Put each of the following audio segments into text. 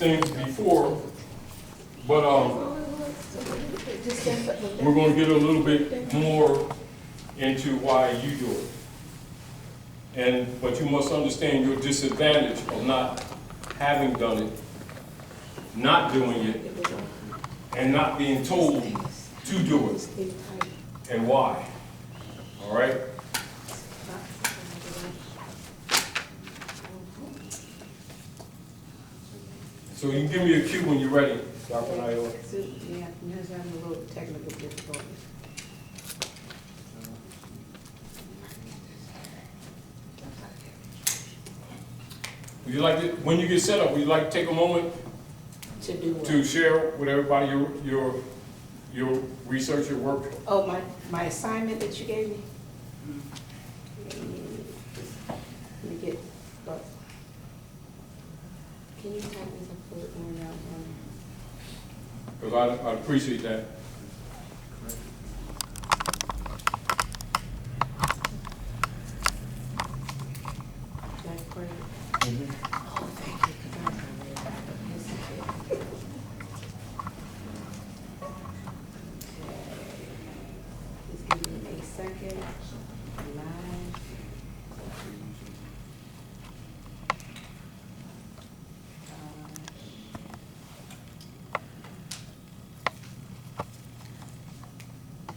things before, but we're going to get a little bit more into why you do it. But you must understand your disadvantage of not having done it, not doing it, and not being told to do it, and why. All right? So you can give me a cue when you're ready, Dr. Naila. Yeah, he's having a little technical difficulty. Would you like to, when you get set up, would you like to take a moment To do what? to share with everybody your research, your work? Oh, my assignment that you gave me? Let me get, can you type this up for it more now? Because I'd appreciate that. That's great. Oh, thank you. 'Cause I was gonna read that, but yes, it is. Just give me a second. Nine.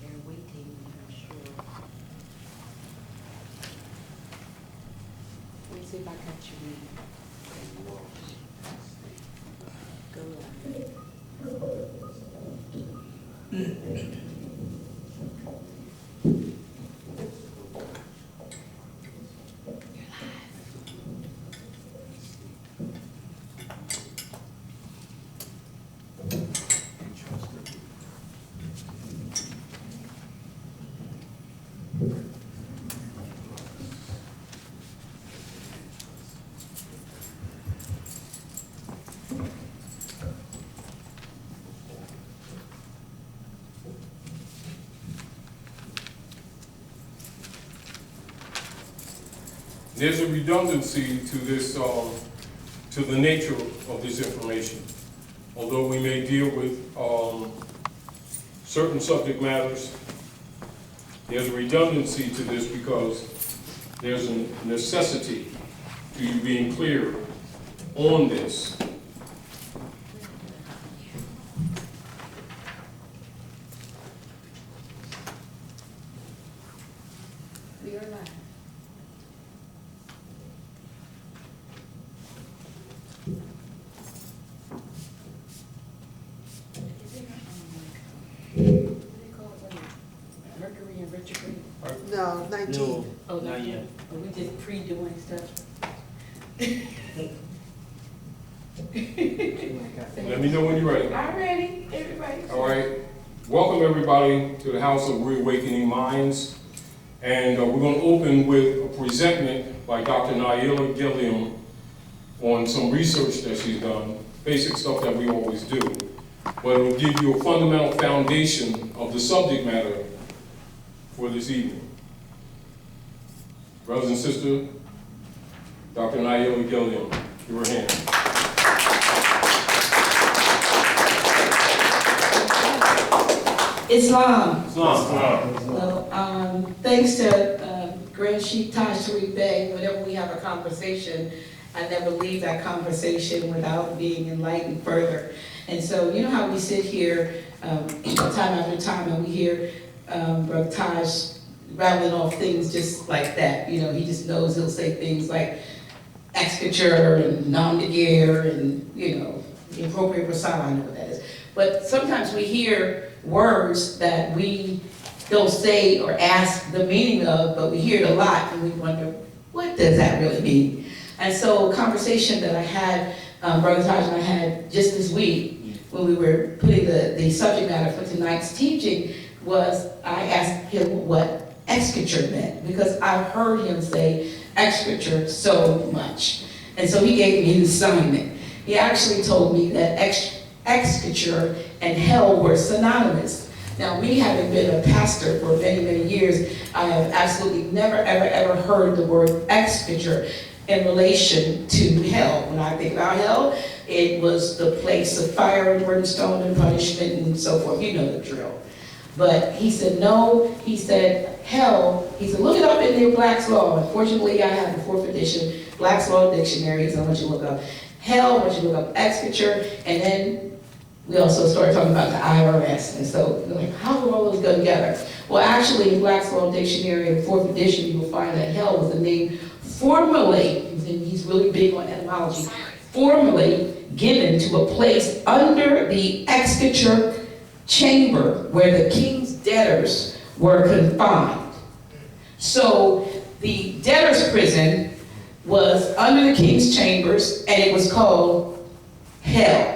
They're waiting, I'm sure. Let me see if I got you reading. Go ahead. There's a redundancy to this, to the nature of this information. Although we may deal with certain subject matters, there's a redundancy to this because there's a necessity to you being clear on this. We are live. Mercury and retrograde? No, 19. Oh, not yet. Are we just pre-doing stuff? Let me know when you're ready. I'm ready, everybody. All right. Welcome everybody to the House of Reawakening Minds. And we're going to open with a presentment by Dr. Naila Gilliam on some research that she's done, basic stuff that we always do. But it will give you a fundamental foundation of the subject matter for this evening. Brothers and sisters, Dr. Naila Gilliam, your hand. Islam. Islam. Well, thanks to Grand Sheikh Taj Tarik Bey, whenever we have a conversation, I never leave that conversation without being enlightened further. And so, you know how we sit here time after time and we hear Brother Taj rattling off things just like that. You know, he just knows, he'll say things like excature and non-de-guerre and, you know, the appropriate recital, I know what that is. But sometimes we hear words that we don't say or ask the meaning of, but we hear it a lot and we wonder, what does that really mean? And so a conversation that I had, Brother Taj and I had just this week, when we were putting the subject matter for tonight's teaching, was I asked him what excature meant, because I've heard him say excature so much. And so he gave me an assignment. He actually told me that excature and hell were synonymous. Now, me having been a pastor for many, many years, I have absolutely never, ever, ever heard the word excature in relation to hell. When I think about hell, it was the place of fire and brimstone and punishment and so forth. You know the drill. But he said, no, he said, hell, he said, look it up in their Black's Law. Unfortunately, I have the 4th edition Black's Law Dictionary, so I want you to look up hell, I want you to look up executure, and then we also started talking about the IRS. And so, like, how do all those go together? Well, actually, in Black's Law Dictionary, in the 4th edition, you will find that hell was the name formerly, and he's really big on etymology, formerly given to a place under the executure chamber where the king's debtors were confined. So the debtors' prison was under the king's chambers, and it was called hell.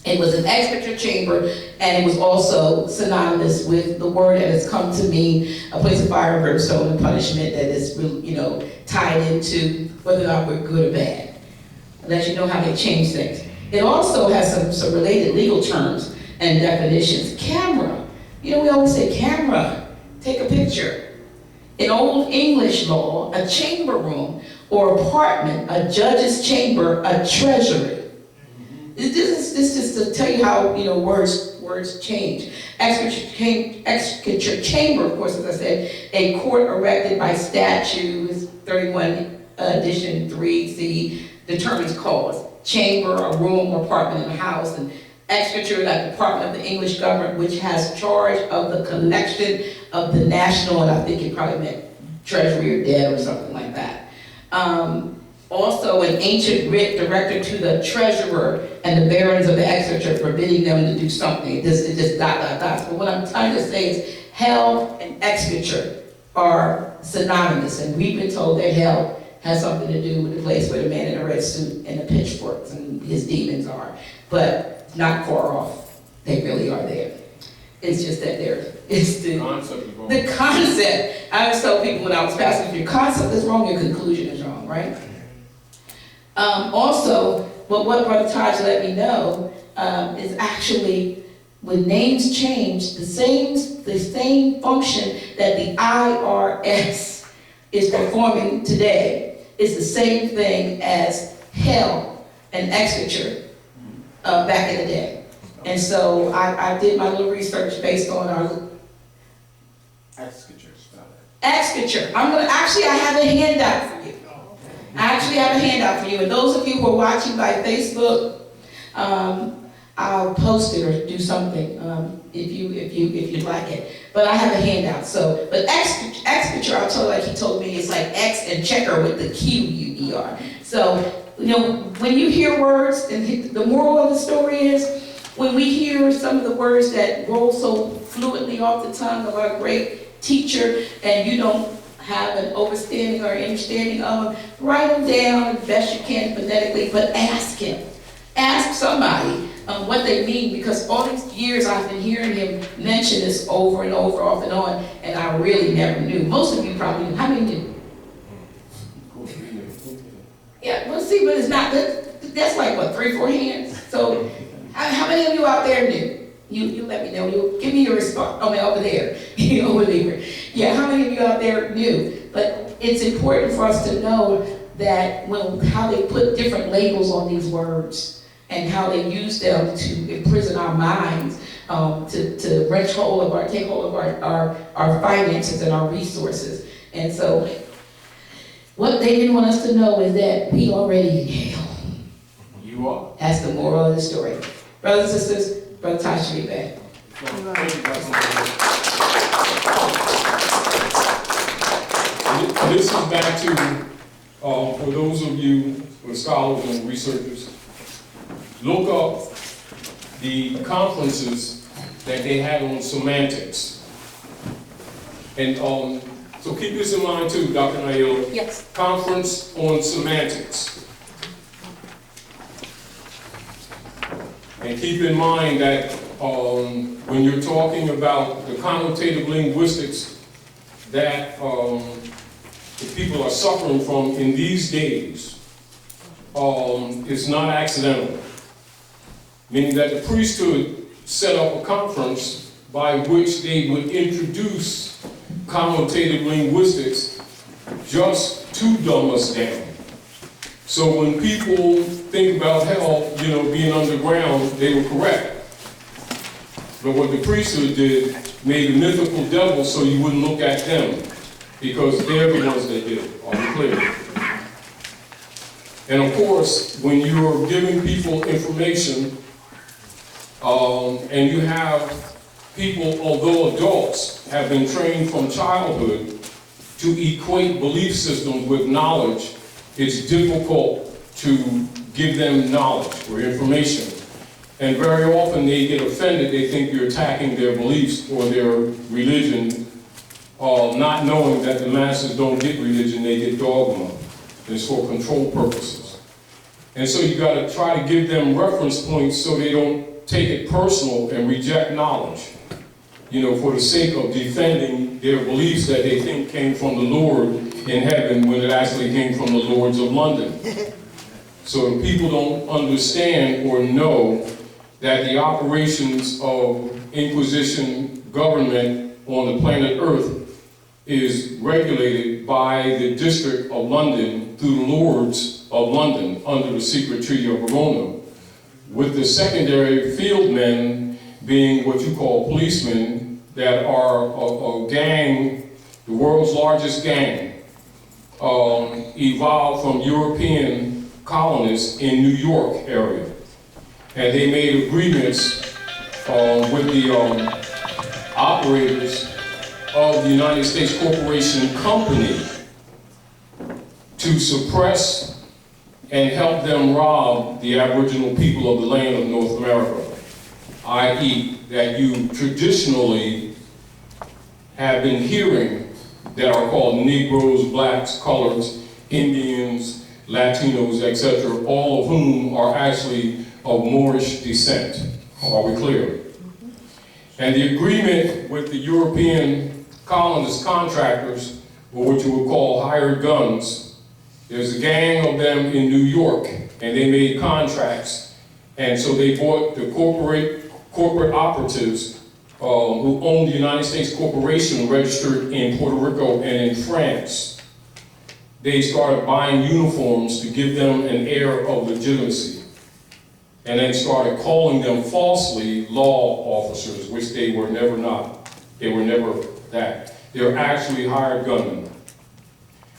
It was an executor chamber, and it was also synonymous with the word that has come to mean a place of fire, brimstone, and punishment that is, you know, tied into whether or not we're good or bad. I'll let you know how they change things. It also has some related legal terms and definitions. Camera. You know, we always say camera, take a picture. In Old English law, a chamber room or apartment, a judge's chamber, a treasury. This is to tell you how, you know, words change. Executure chamber, of course, as I said, a court erected by statute, 31 edition 3C, determines cause. Chamber, a room or apartment in a house, and executure, that department of the English government, which has charge of the collection of the national, and I think it probably meant treasury or debt or something like that. Also, an ancient writ directed to the treasurer and the barons of the executure, forbidding them to do something. It just dot. But what I'm trying to say is hell and executure are synonymous, and we've been told that hell has something to do with the place where the man in a red suit and the pitchforks and his demons are. But not far off. They really are there. It's just that it's the concept. I always tell people when I was passing, if your concept is wrong, your conclusion is wrong, right? Also, what Brother Taj let me know is actually when names change, the same function that the IRS is performing today is the same thing as hell and executure back in the day. And so I did my little research based on our executure. I have a handout for you. I actually have a handout for you. And those of you who are watching by Facebook, I'll post it or do something if you'd like it. But I have a handout. So, but executure, I'll tell you, like he told me, it's like X and checker with the Q-U-E-R. So, you know, when you hear words, and the moral of the story is, when we hear some of the words that roll so fluently off the tongue of our great teacher, and you don't have an understanding or understanding of them, write them down as best you can phonetically, but ask him. Ask somebody what they mean, because all these years I've been hearing him mention this over and over, off and on, and I really never knew. Most of you probably knew. How many knew? Yeah, well, see, but it's not, that's like, what, 3, 4 hands? So, how many of you out there knew? You let me know. You give me your response. Oh, man, over there. Over there. Yeah, how many of you out there knew? But it's important for us to know that how they put different labels on these words and how they use them to imprison our minds, to take hold of our finances and our resources. And so, what they didn't want us to know is that we already in hell. You are. That's the moral of the story. Brothers and sisters, Brother Taj Tarik Bey. This is back to, for those of you who are scholars and researchers, look up the conferences that they had on semantics. And so keep this in mind too, Dr. Naila. Yes. Conference on semantics. And keep in mind that when you're talking about the connotative linguistics that the people are suffering from in these days, it's not accidental. Meaning that the priesthood set up a conference by which they would introduce connotative linguistics just to dumb us down, So when people think about hell, being underground, they were correct. But what the priesthood did, made a mythical devil so you wouldn't look at them, because they're the ones that did it. Are we clear? And of course, when you're giving people information, and you have people, although adults, have been trained from childhood to equate belief systems with knowledge, it's difficult to give them knowledge or information. And very often they get offended, they think you're attacking their beliefs or their religion, not knowing that the masses don't get religion, they get dogma. It's for control purposes. And so you got to try to give them reference points so they don't take it personal and reject knowledge, for the sake of defending their beliefs that they think came from the Lord in heaven when it actually came from the Lords of London. So if people don't understand or know that the operations of Inquisition government on the planet Earth is regulated by the District of London through the Lords of London under the secret Treaty of Verona, with the secondary field men being what you call policemen that are a gang, the world's largest gang, evolved from European colonists in New York area. And they made agreements with the operators of the United States Corporation Company to suppress and help them rob the Aboriginal people of the land of North America, i.e. that you traditionally have been hearing that are called Negroes, blacks, coloreds, Indians, Latinos, etc., all of whom are actually of Moorish descent. Are we clear? And the agreement with the European colonist contractors, or what you would call hired guns, there's a gang of them in New York, and they made contracts, and so they bought the corporate operatives who owned the United States Corporation registered in Puerto Rico and in France. They started buying uniforms to give them an air of legitimacy, and then started calling them falsely law officers, which they were never not. They were never that. They're actually hired gunmen.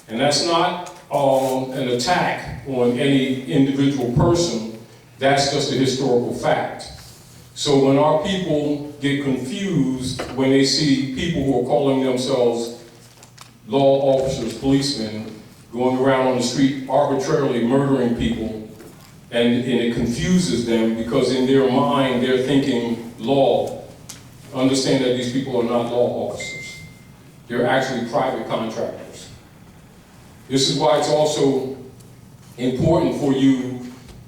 And that's not an attack on any individual person, that's just a historical fact. So when our people get confused when they see people who are calling themselves law officers, policemen, going around on the street arbitrarily murdering people, and it confuses them because in their mind they're thinking law. Understand that these people are not law officers. They're actually private contractors. This is why it's also important for you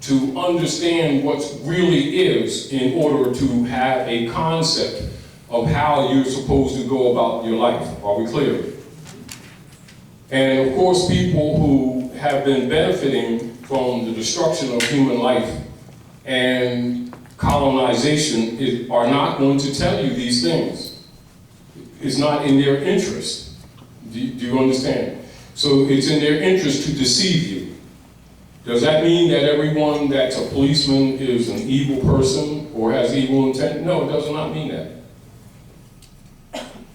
to understand what really is in order to have a concept of how you're supposed to go about your life. Are we clear? And of course, people who have been benefiting from the destruction of human life and colonization are not going to tell you these things. It's not in their interest. Do you understand? So it's in their interest to deceive you. Does that mean that everyone that's a policeman is an evil person or has evil intent? No, it does not mean that.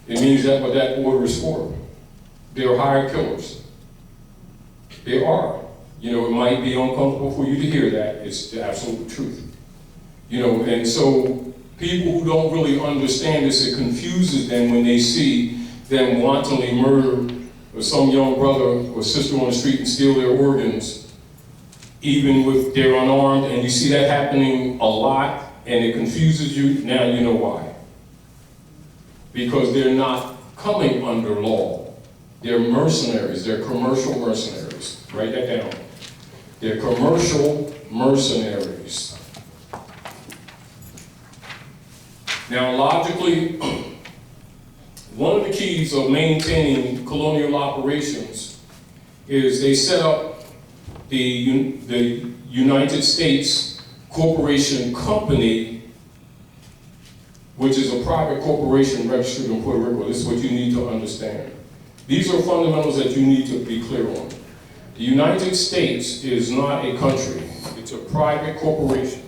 It means that what that order is for. They're hired killers. They are. It might be uncomfortable for you to hear that. It's the absolute truth. And so people who don't really understand this, it confuses them when they see them wantonly murder some young brother or sister on the street and steal their organs, even if they're unarmed, and you see that happening a lot, and it confuses you. Now you know why. Because they're not coming under law. They're mercenaries. They're commercial mercenaries. Write that down. They're commercial mercenaries. Now, logically, one of the keys of maintaining colonial operations is they set up the United States Corporation Company, which is a private corporation registered in Puerto Rico. This is what you need to understand. These are fundamentals that you need to be clear on. The United States is not a country. It's a private corporation.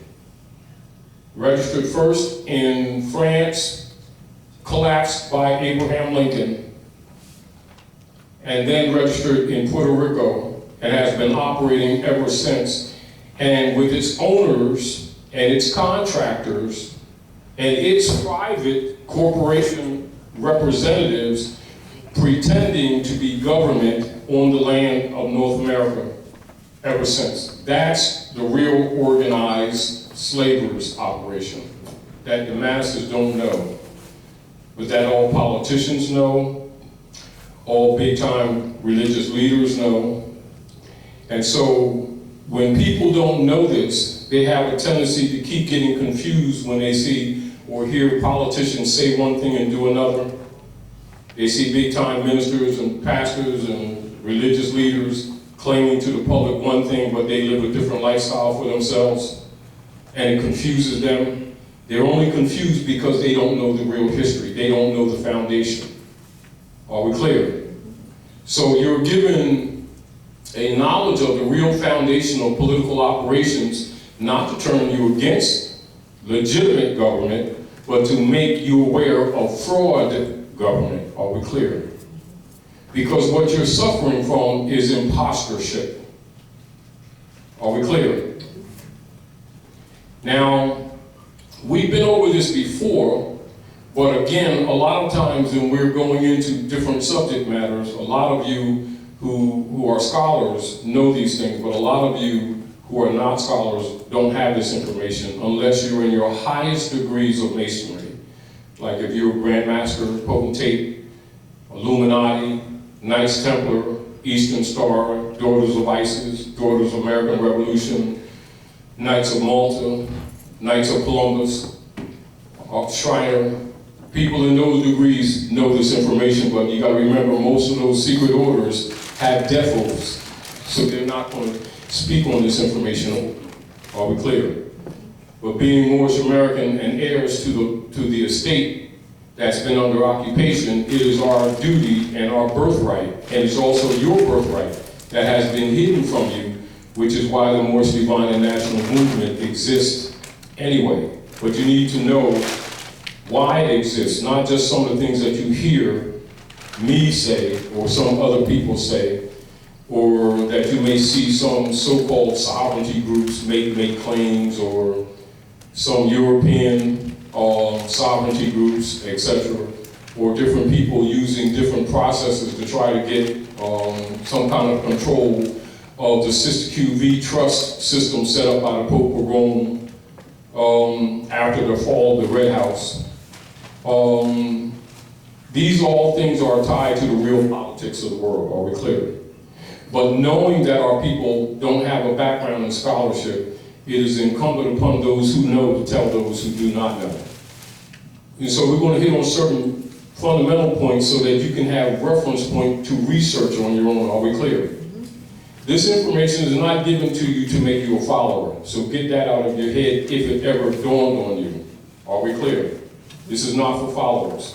Registered first in France, collapsed by Abraham Lincoln, and then registered in Puerto Rico, and has been operating ever since. And with its owners and its contractors and its private corporation representatives pretending to be government on the land of North America ever since. That's the real organized slavers operation that the masses don't know, but that all politicians know, all big-time religious leaders know. And so when people don't know this, they have a tendency to keep getting confused when they see or hear politicians say one thing and do another. They see big-time ministers and pastors and religious leaders claiming to the public one thing, but they live a different lifestyle for themselves, and it confuses them. They're only confused because they don't know the real history. They don't know the foundation. Are we clear? So you're given a knowledge of the real foundation of political operations, not to turn you against legitimate government, but to make you aware of fraud government. Are we clear? Because what you're suffering from is impostorship. Are we clear? Now, we've been over this before, but again, a lot of times when we're going into different subject matters, a lot of you who are scholars know these things, but a lot of you who are not scholars don't have this information unless you're in your highest degrees of masonry. Like if you're a Grand Master, Potentate, Illuminati, Knights Templar, Eastern Star, Daughters of Isis, Daughters of American Revolution, Knights of Malta, Knights of Columbus, Shriner. People in those degrees know this information, but you gotta remember most of those secret orders have death oaths, so they're not going to speak on this information. Are we clear? But being Moorish American and heirs to the estate that's been under occupation, it is our duty and our birthright, and it's also your birthright that has been hidden from you, which is why the Moorish Divine and National Movement exists anyway. But you need to know why it exists, not just some of the things that you hear me say or some other people say, or that you may see some so-called sovereignty groups make claims, or some European sovereignty groups, etc., or different people using different processes to try to get some kind of control of the Sister QV trust system set up by the Pope of Rome after the fall of the Red House. These all things are tied to the real politics of the world, are we clear? But knowing that our people don't have a background in scholarship, it is incumbent upon those who know to tell those who do not know. And so we're going to hit on certain fundamental points so that you can have reference point to research on your own. Are we clear? This information is not given to you to make you a follower. So get that out of your head if it ever dawned on you. Are we clear? This is not for followers.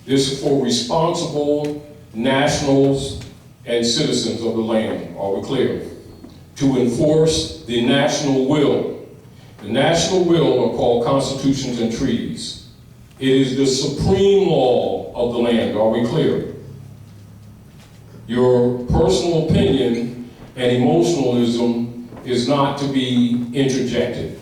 This is for responsible nationals and citizens of the land. Are we clear? To enforce the national will. The national will are called constitutions and treaties. It is the supreme law of the land. Are we clear? Your personal opinion and emotionalism is not to be interjected.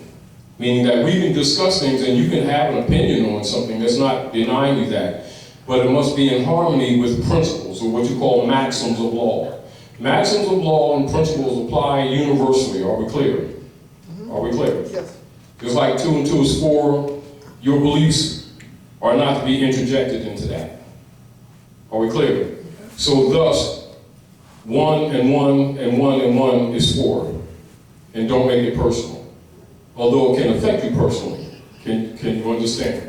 Meaning that we can discuss things and you can have an opinion on something. That's not denying you that. But it must be in harmony with principles, or what you call maxims of law. Maxims of law and principles apply universally. Are we clear? Mm-hmm. Are we clear? Yes. Just like 2 and 2 is 4, your beliefs are not to be interjected into that. Are we clear? So thus, 1 and 1 and 1 and 1 is 4. And don't make it personal. Although it can affect you personally. Can you understand?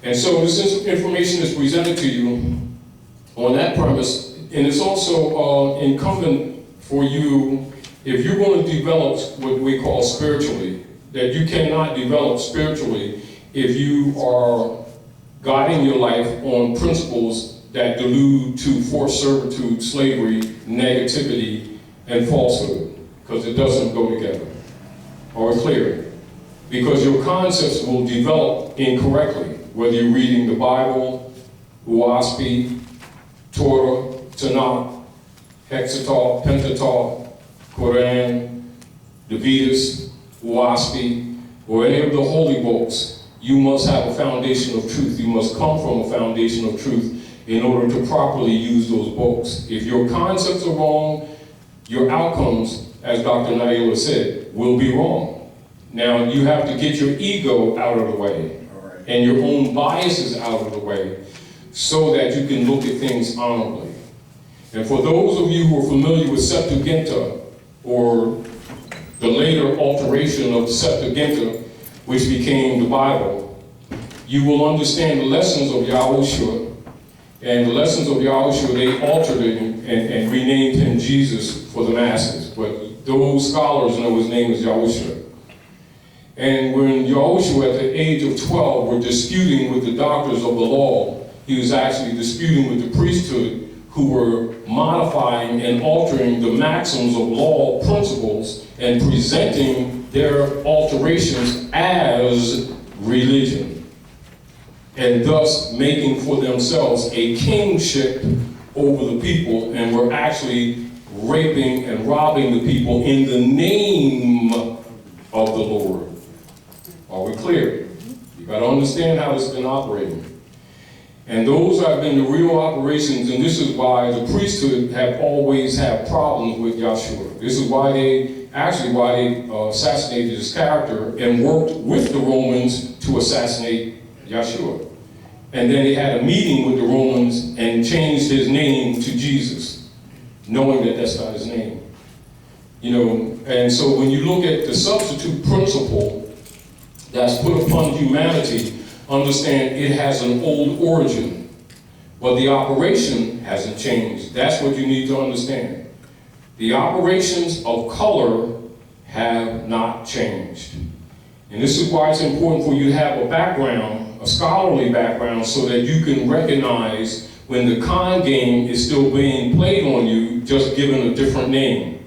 And so this information is presented to you on that premise, and it's also incumbent for you, if you're going to develop what we call spiritually, that you cannot develop spiritually if you are guiding your life on principles that delude to forced servitude, slavery, negativity, and falsehood, because it doesn't go together. Are we clear? Because your concepts will develop incorrectly, whether you're reading the Bible, Uaspi, Torah, Tanakh, Hexateuch, Pentateuch, Quran, the Vedas, Uaspi, or any of the holy books. You must have a foundation of truth. You must come from a foundation of truth in order to properly use those books. If your concepts are wrong, your outcomes, as Dr. Naila said, will be wrong. Now, you have to get your ego out of the way and your own biases out of the way so that you can look at things honorably. And for those of you who are familiar with Septuaginta, or the later alteration of the Septuaginta, which became the Bible, you will understand the lessons of Yahushua. And the lessons of Yahushua, they altered it and renamed him Jesus for the masses. But those scholars know his name is Yahushua. And when Yahushua, at the age of 12, were disputing with the doctors of the law, he was actually disputing with the priesthood, who were modifying and altering the maxims of law principles and presenting their alterations as religion, and thus making for themselves a kingship over the people, and were actually raping and robbing the people in the name of the Lord. Are we clear? You got to understand how it's been operating. And those have been the real operations, and this is why the priesthood have always had problems with Yahshua. This is why they assassinated his character and worked with the Romans to assassinate Yahshua. And then they had a meeting with the Romans and changed his name to Jesus, knowing that that's not his name. You know, and so when you look at the substitute principle that's put upon humanity, understand it has an old origin, but the operation hasn't changed. That's what you need to understand. The operations of color have not changed. And this is why it's important for you to have a background, a scholarly background, so that you can recognize when the con game is still being played on you, just given a different name.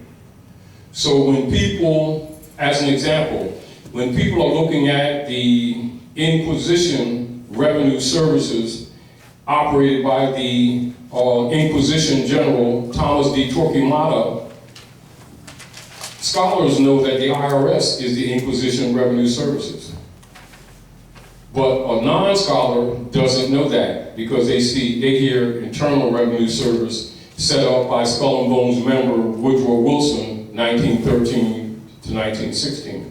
So when people, as an example, when people are looking at the Inquisition revenue services operated by the Inquisition General Thomas de Torquemada, scholars know that the IRS is the Inquisition revenue services. But a non-scholar doesn't know that, because they hear Internal Revenue Service set up by Skull and Bones member Woodrow Wilson, 1913 to 1916.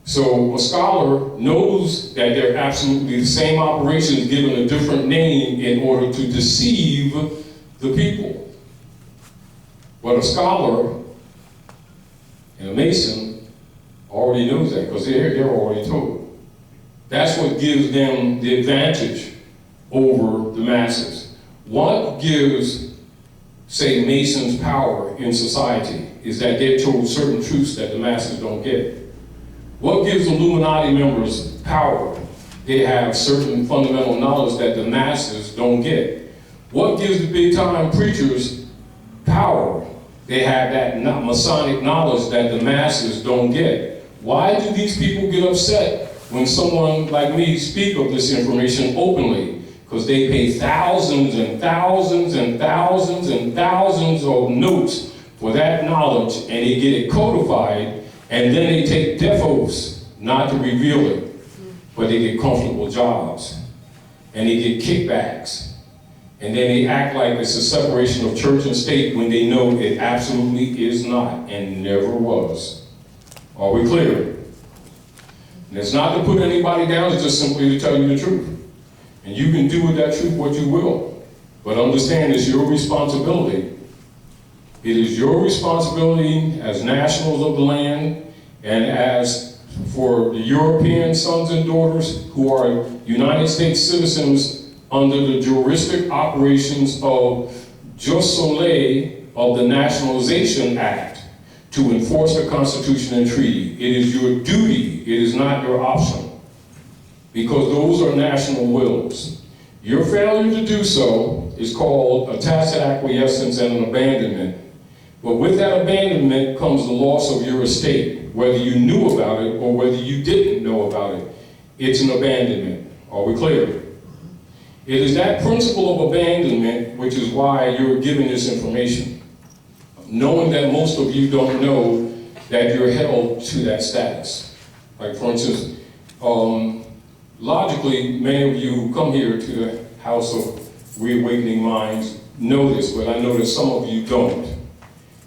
So a scholar knows that they're absolutely the same operations given a different name in order to deceive the people. But a scholar and a Mason already knows that, because they're already told. That's what gives them the advantage over the masses. What gives, say, Masons power in society is that they're told certain truths that the masses don't get. What gives Illuminati members power? They have certain fundamental knowledge that the masses don't get. What gives the big-time preachers power? They have that Masonic knowledge that the masses don't get. Why do these people get upset when someone like me speak of this information openly? Because they pay thousands and thousands and thousands and thousands of notes for that knowledge, and they get it codified. And then they take death oaths not to reveal it, but they get comfortable jobs, and they get kickbacks, and then they act like it's a separation of church and state when they know it absolutely is not and never was. Are we clear? And it's not to put anybody down, it's just simply to tell you the truth. And you can do with that truth what you will, but understand it's your responsibility. It is your responsibility as nationals of the land, and as for the European sons and daughters who are United States citizens under the juristic operations of Jus Soleil of the Nationalization Act, to enforce the Constitution and Treaty. It is your duty, it is not your option, because those are national wills. Your failure to do so is called a tacit acquiescence and an abandonment. But with that abandonment comes the loss of your estate, whether you knew about it or whether you didn't know about it. It's an abandonment. Are we clear? It is that principle of abandonment which is why you're given this information, knowing that most of you don't know that you're held to that status. Like, for instance, logically, many of you who come here to the House of Reawakening Minds know this, but I know that some of you don't.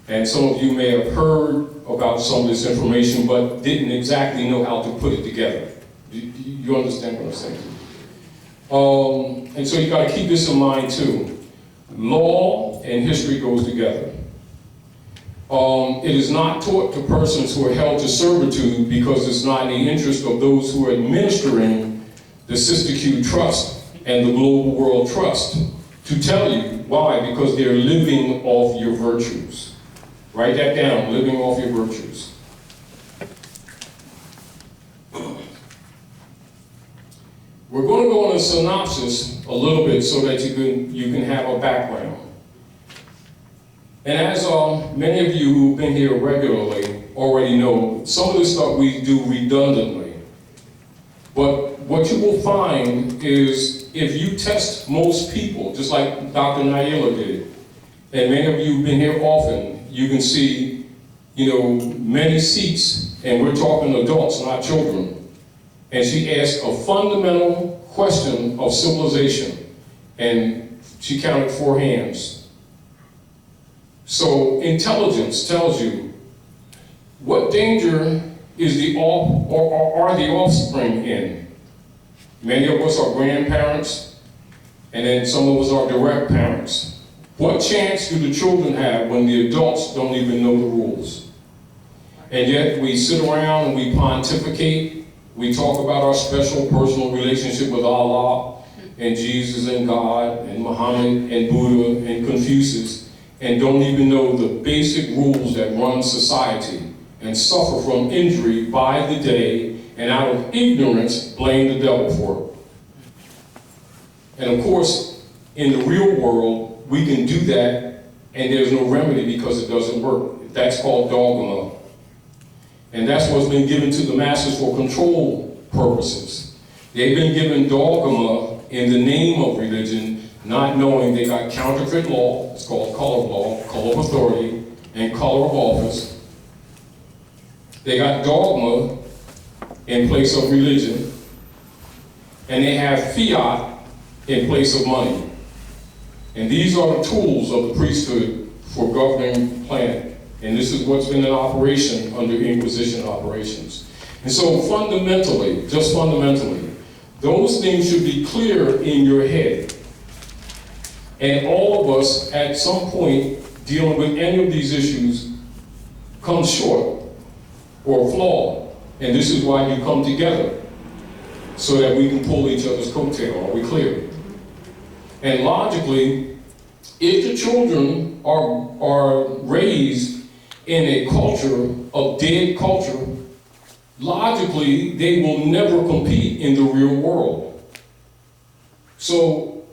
And some of you may have heard about some of this information, but didn't exactly know how to put it together. You understand what I'm saying? And so you got to keep this in mind too. Law and history goes together. It is not taught to persons who are held to servitude because it's not in the interest of those who are administering the Sister Q Trust and the Global World Trust to tell you why, because they're living off your virtues. Write that down, living off your virtues. We're going to go on a synopsis a little bit so that you can have a background. And as many of you who've been here regularly already know, some of this stuff we do redundantly. But what you will find is if you test most people, just like Dr. Naila did, and many of you who've been here often, you can see, many seats, and we're talking adults, not children. And she asked a fundamental question of civilization, and she counted 4 hands. So intelligence tells you what danger is are the offspring in. Many of us are grandparents, and then some of us are direct parents. What chance do the children have when the adults don't even know the rules? And yet we sit around and we pontificate. We talk about our special personal relationship with Allah and Jesus and God and Muhammad and Buddha and Confucius, and don't even know the basic rules that run society and suffer from injury by the day, and out of ignorance blame the devil for it. And of course, in the real world, we can do that and there's no remedy because it doesn't work. That's called dogma. And that's what's been given to the masses for control purposes. They've been given dogma in the name of religion, not knowing they got counterfeit law, it's called color law, color of authority, and color of office. They got dogma in place of religion, and they have fiat in place of money. And these are the tools of the priesthood for governing the planet. And this is what's been in operation under Inquisition operations. And so fundamentally, just fundamentally, those things should be clear in your head. And all of us, at some point, dealing with any of these issues, come short or flawed. And this is why you come together, so that we can pull each other's coattail. Are we clear? And logically, if the children are raised in a culture of dead culture, logically, they will never compete in the real world. So,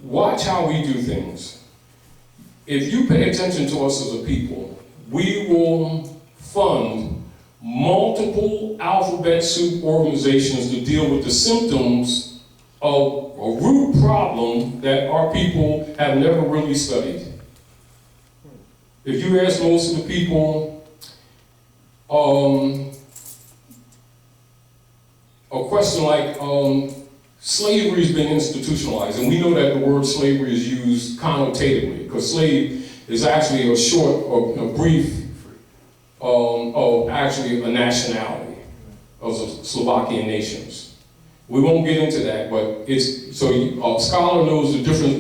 watch how we do things. If you pay attention to us as a people, we will fund multiple alphabet soup organizations to deal with the symptoms of a root problem that our people have never really studied. If you ask most of the people a question like, slavery has been institutionalized, and we know that the word slavery is used connotatively, because slave is actually a short or a brief of actually a nationality of the Slovakian nations. We won't get into that, but it's, so a scholar knows the difference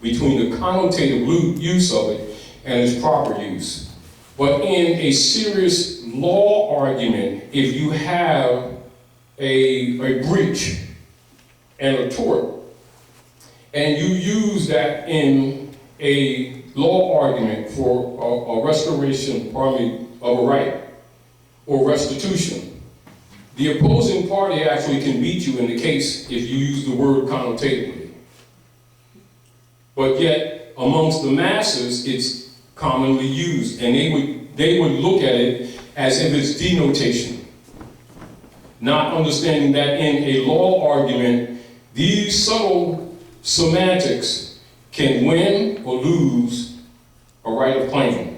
between the connotative use of it and its proper use. But in a serious law argument, if you have a breach and a tort, and you use that in a law argument for a restoration, of a right or restitution, the opposing party actually can beat you in the case if you use the word connotatively. But yet, amongst the masses, it's commonly used, and they would look at it as if it's denotation, not understanding that in a law argument, these subtle semantics can win or lose a right of claim.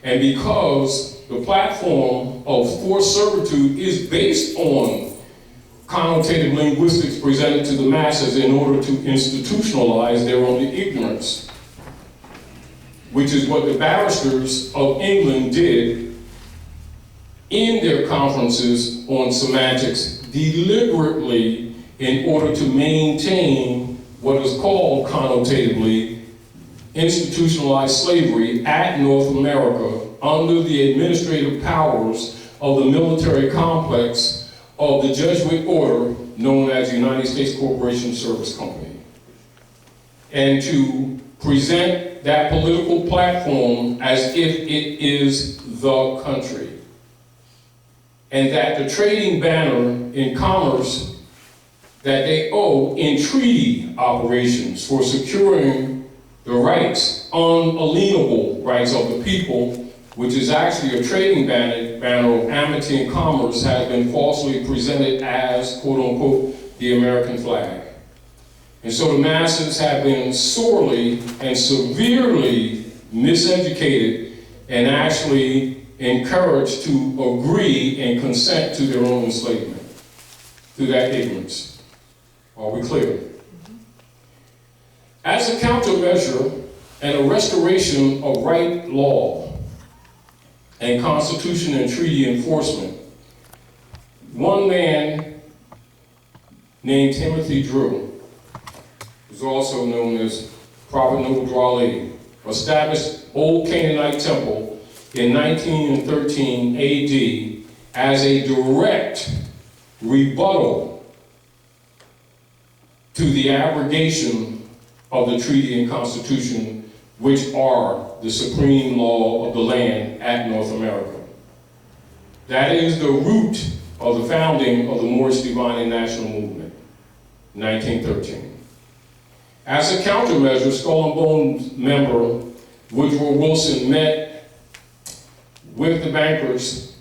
And because the platform of forced servitude is based on connotative linguistics presented to the masses in order to institutionalize their own ignorance, which is what the barristers of England did in their conferences on semantics deliberately in order to maintain what is called connotatively institutionalized slavery at North America under the administrative powers of the military complex of the Jesuit order known as United States Corporation Service Company. And to present that political platform as if it is the country. And that the trading banner in commerce that they owe in treaty operations for securing the rights, unalienable rights of the people, which is actually a trading banner of amity and commerce, has been falsely presented as, quote unquote, the American flag. And so the masses have been sorely and severely miseducated and actually encouraged to agree and consent to their own enslavement through that ignorance. Are we clear? As a countermeasure and a restoration of right law and constitution and treaty enforcement, one man named Timothy Drew, who's also known as Prophet Noble Drew Ali, established Old Canaanite Temple in 1913 AD as a direct rebuttal to the abrogation of the treaty and constitution, which are the supreme law of the land at North America. That is the root of the founding of the Moorish Divine and National Movement, 1913. As a countermeasure, Skull and Bones member Woodrow Wilson met with the bankers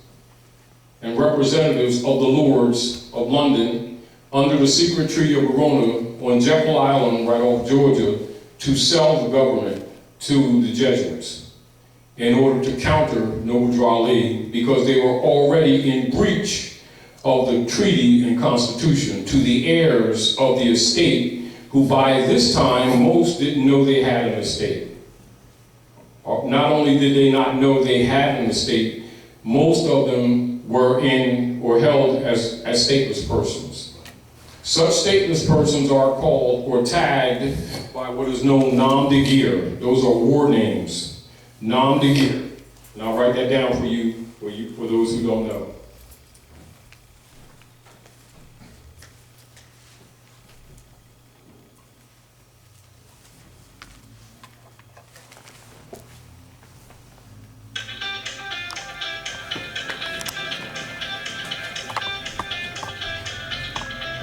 and representatives of the Lords of London under the secret Treaty of Verona on Jekyll Island, right off Georgia, to sell the government to the Jesuits in order to counter Noble Drew Ali, because they were already in breach of the treaty and constitution to the heirs of the estate, who by this time most didn't know they had an estate. Not only did they not know they had an estate, most of them were in or held as stateless persons. Such stateless persons are called or tagged by what is known nom de guerre. Those are war names, nom de guerre. And I'll write that down for you, for those who don't know.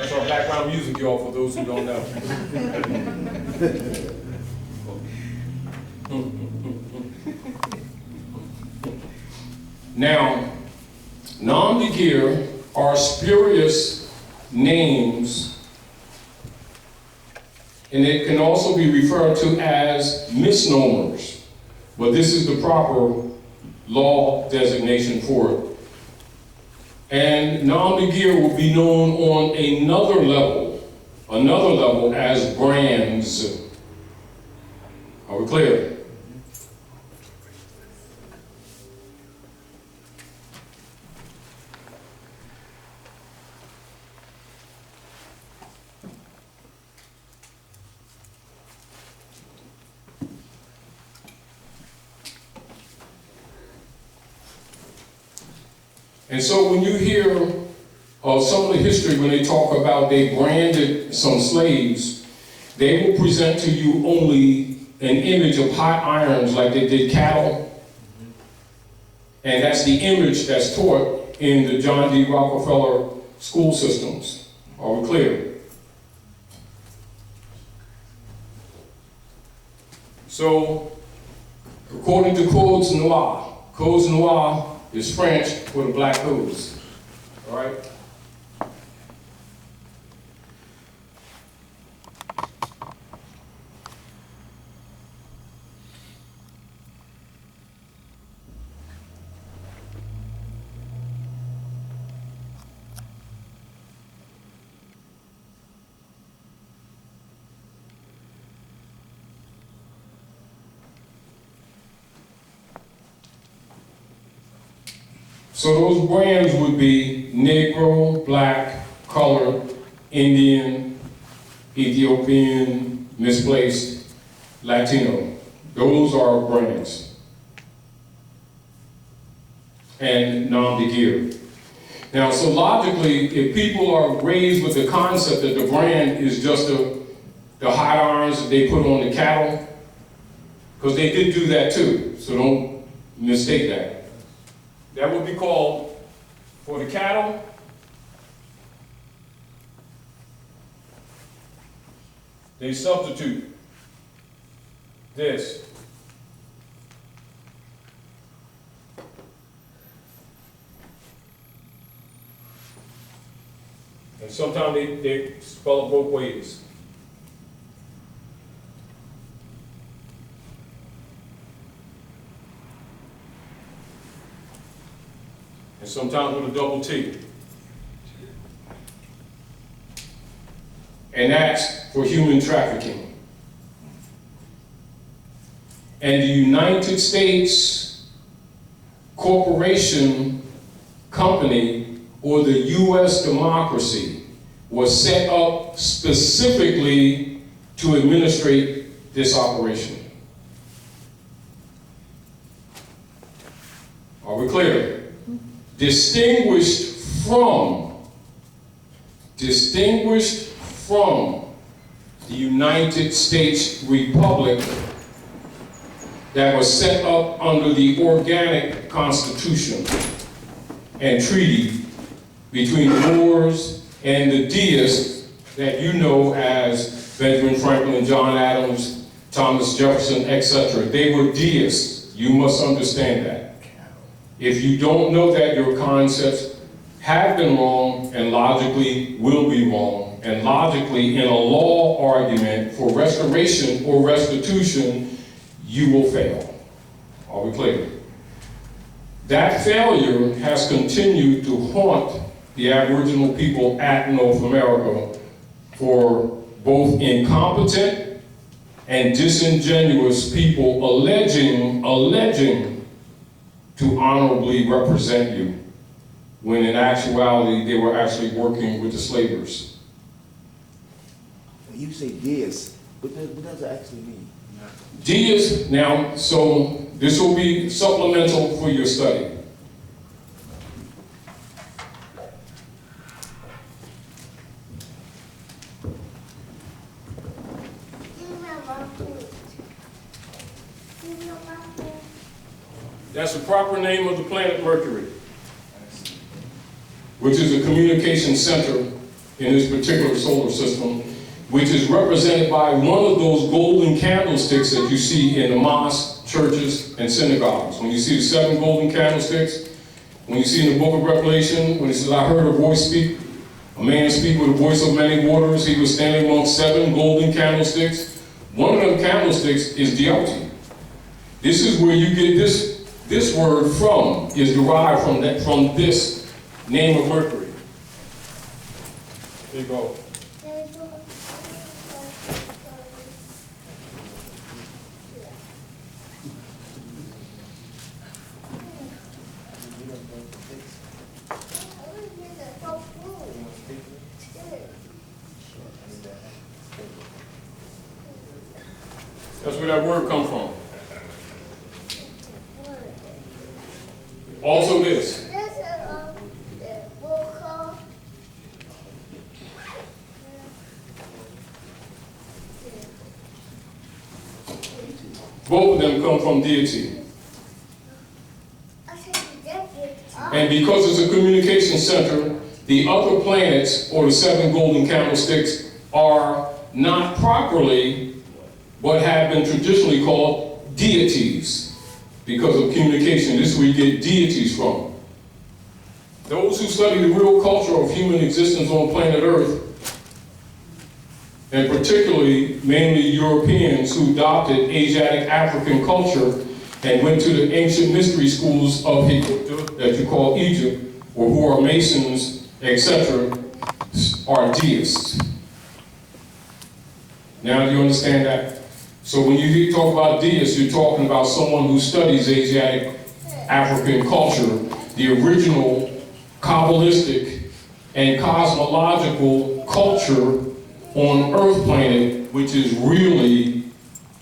That's our background music, y'all, for those who don't know. Now, nom de guerre are spurious names, and it can also be referred to as misnomers, but this is the proper law designation for it. And nom de guerre will be known on another level as brands. Are we clear? And so when you hear some of the history, when they talk about they branded some slaves, they will present to you only an image of hot irons like they did cattle. And that's the image that's taught in the John D. Rockefeller school systems. Are we clear? So According to Codes Noir is French for the black codes. All right? So those brands would be Negro, Black, Colored, Indian, Ethiopian, Misplaced, Latino. Those are brands. And nom de guerre. Now, so logically, if people are raised with the concept that the brand is just the hot irons that they put on the cattle, because they did do that too, so don't mistake that. That would be called, for the cattle, they substitute this. And sometimes they spell it both ways. And sometimes with a double T. And that's for human trafficking. And the United States corporation, company, or the U.S. democracy was set up specifically to administrate this operation. Are we clear? Distinguished from the United States Republic that was set up under the organic constitution and treaty between the Moors and the deists that you know as Benjamin Franklin, John Adams, Thomas Jefferson, etc. They were deists. You must understand that. If you don't know that, your concepts have been wrong and logically will be wrong. And logically, in a law argument for restoration or restitution, you will fail. Are we clear? That failure has continued to haunt the Aboriginal people at North America for both incompetent and disingenuous people alleging to honorably represent you, when in actuality they were actually working with the slavers. When you say deists, what does it actually mean? Deists, now, so this will be supplemental for your study. That's the proper name of the planet Mercury, which is a communication center in this particular solar system, which is represented by one of those golden candlesticks that you see in the mosques, churches, and synagogues. When you see the 7 golden candlesticks, when you see in the book of Revelation, when it says, I heard a voice speak, a man speak with a voice of many waters, he was standing among 7 golden candlesticks. One of them candlesticks is deity. This is where you get this word from, is derived from this name of Mercury. There you go. That's where that word comes from. Also this. Both of them come from deity. And because it's a communication center, the other planets, or the 7 golden candlesticks, are not properly what have been traditionally called deities. because of communication. This is where you get deities from. Those who study the real culture of human existence on planet Earth, and particularly mainly Europeans who adopted Asiatic African culture and went to the ancient mystery schools of that you call Egypt, or who are Masons, etc., are deists. Now do you understand that? So when you talk about deists, you're talking about someone who studies Asiatic African culture, the original Kabbalistic and cosmological culture on Earth planet, which is really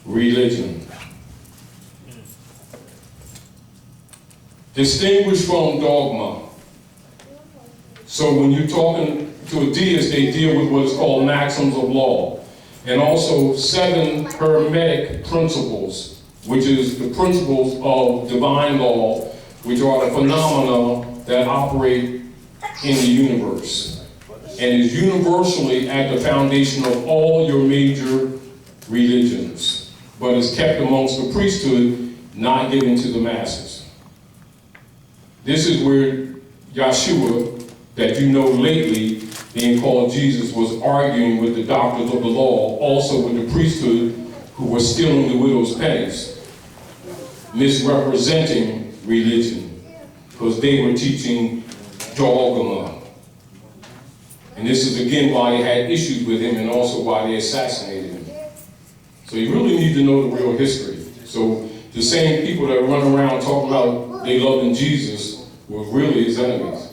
religion. Distinguished from dogma. So when you're talking to a deist, they deal with what is called maxims of law, and also 7 hermetic principles, which is the principles of divine law, which are the phenomena that operate in the universe, and is universally at the foundation of all your major religions, but is kept amongst the priesthood, not given to the masses. This is where Yeshua, that you know lately, being called Jesus, was arguing with the doctors of the law, also with the priesthood, who were stealing the widow's pennies, misrepresenting religion, because they were teaching dogma. And this is again why they had issues with him, and also why they assassinated him. So you really need to know the real history. So the same people that run around talking about they loving Jesus were really his enemies.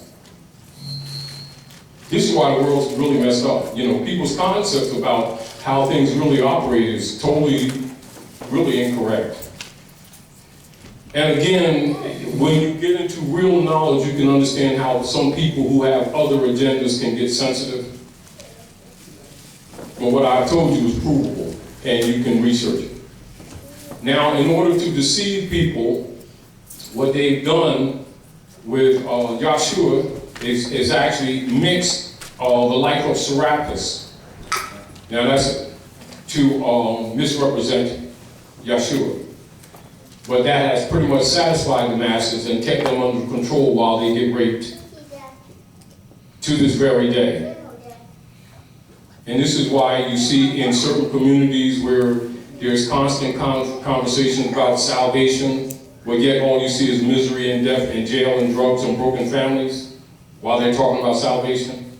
This is why the world's really messed up. You know, people's concepts about how things really operate is totally, really incorrect. And again, when you get into real knowledge, you can understand how some people who have other agendas can get sensitive. But what I told you is provable, and you can research it. Now, in order to deceive people, what they've done with Yeshua is actually mix the life of Serapis. Now that's to misrepresent Yeshua. But that has pretty much satisfied the masses and kept them under control while they get raped to this very day. And this is why you see in certain communities where there's constant conversations about salvation, but yet all you see is misery and death and jail and drugs and broken families while they're talking about salvation.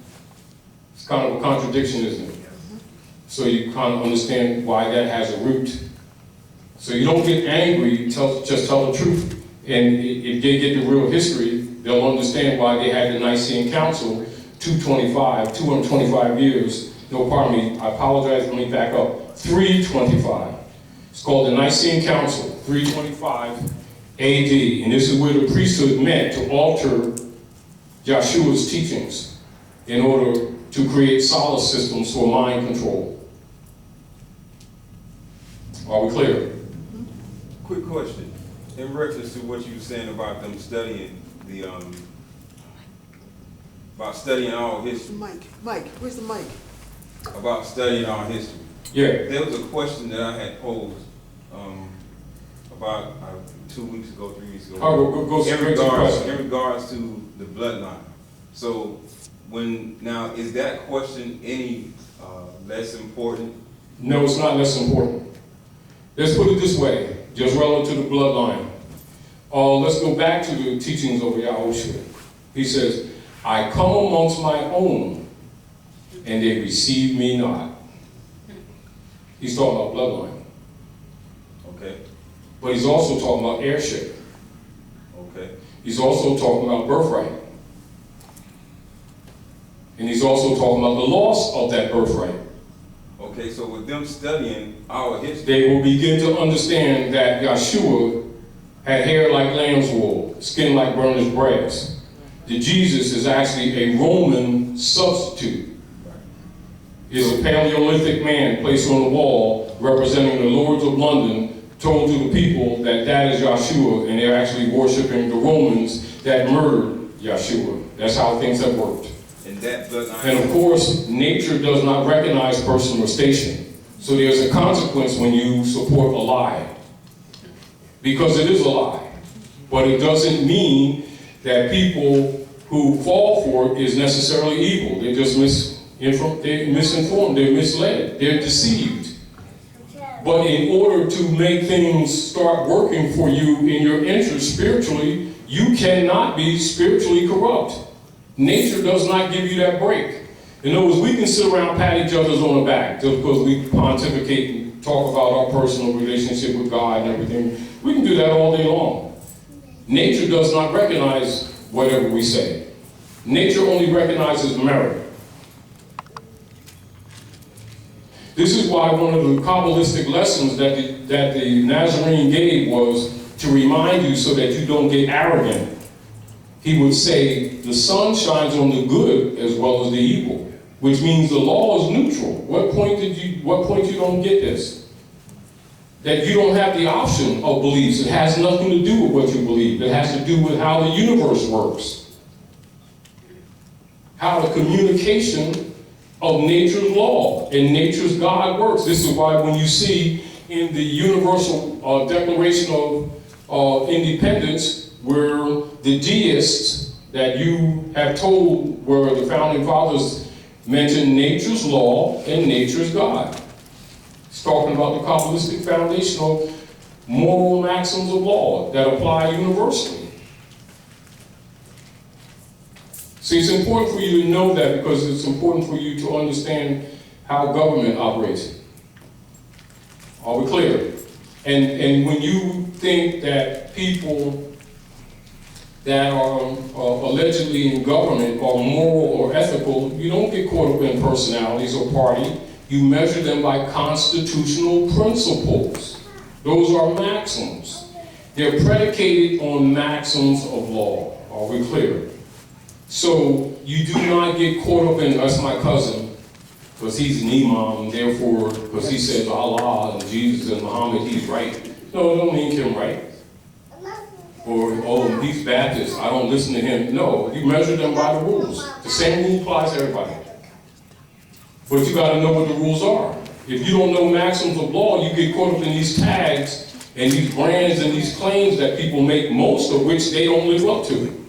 It's kind of a contradiction, isn't it? So you kind of understand why that has a root. So you don't get angry, just tell the truth. And if they get the real history, they'll understand why they had the Nicene Council, 225 years. No, pardon me, I apologize, let me back up. 325. It's called the Nicene Council, 325 AD. And this is where the priesthood met to alter Yeshua's teachings in order to create solid systems for mind control. Are we clear? Quick question. In reference to what you were saying about them studying the, about studying our history. Mike, where's the mic? About studying our history. Yeah. There was a question that I had posed about 2 weeks ago, 3 weeks ago. Go straight to the question. In regards to the bloodline. So now is that question any less important? No, it's not less important. Let's put it this way, just relative to the bloodline. Let's go back to the teachings of Yahushua. He says, I come amongst my own, and they receive me not. He's talking about bloodline. Okay. But he's also talking about heirship. Okay. He's also talking about birthright. And he's also talking about the loss of that birthright. Okay, so with them studying our history, They will begin to understand that Yeshua had hair like lamb's wool, skin like burnished brass. That Jesus is actually a Roman substitute. He's a Paleolithic man placed on the wall representing the lords of London, told to the people that that is Yeshua, and they're actually worshiping the Romans that murdered Yeshua. That's how things have worked. and that bloodline. And of course, nature does not recognize person or station. So there's a consequence when you support a lie. Because it is a lie. But it doesn't mean that people who fall for it is necessarily evil. They're just misinformed, they're misled, they're deceived. But in order to make things start working for you in your interest spiritually, you cannot be spiritually corrupt. Nature does not give you that break. In other words, we can sit around, pat each other on the back just because we pontificate and talk about our personal relationship with God and everything. We can do that all day long. Nature does not recognize whatever we say. Nature only recognizes merit. This is why one of the Kabbalistic lessons that the Nazarene gave was to remind you so that you don't get arrogant. He would say, the sun shines on the good as well as the evil, which means the law is neutral. What point you don't get this? That you don't have the option of beliefs. It has nothing to do with what you believe. It has to do with how the universe works. How the communication of nature's law and nature's God works. This is why when you see in the Universal Declaration of Independence, where the deists that you have told were the founding fathers mention nature's law and nature's God. It's talking about the Kabbalistic foundation of moral maxims of law that apply universally. See, it's important for you to know that because it's important for you to understand how government operates. Are we clear? And when you think that people that are allegedly in government are moral or ethical, you don't get caught up in personalities or party. You measure them by constitutional principles. Those are maxims. They're predicated on maxims of law. Are we clear? So you do not get caught up in, that's my cousin, because he's an imam, therefore, because he says Allah and Jesus and Muhammad, he's right. No, it don't mean him right. Or, oh, he's Baptist, I don't listen to him. No, you measure them by the rules. The same rule applies to everybody. But you got to know what the rules are. If you don't know maxims of law, you get caught up in these tags and these brands and these claims that people make, most of which they don't live up to.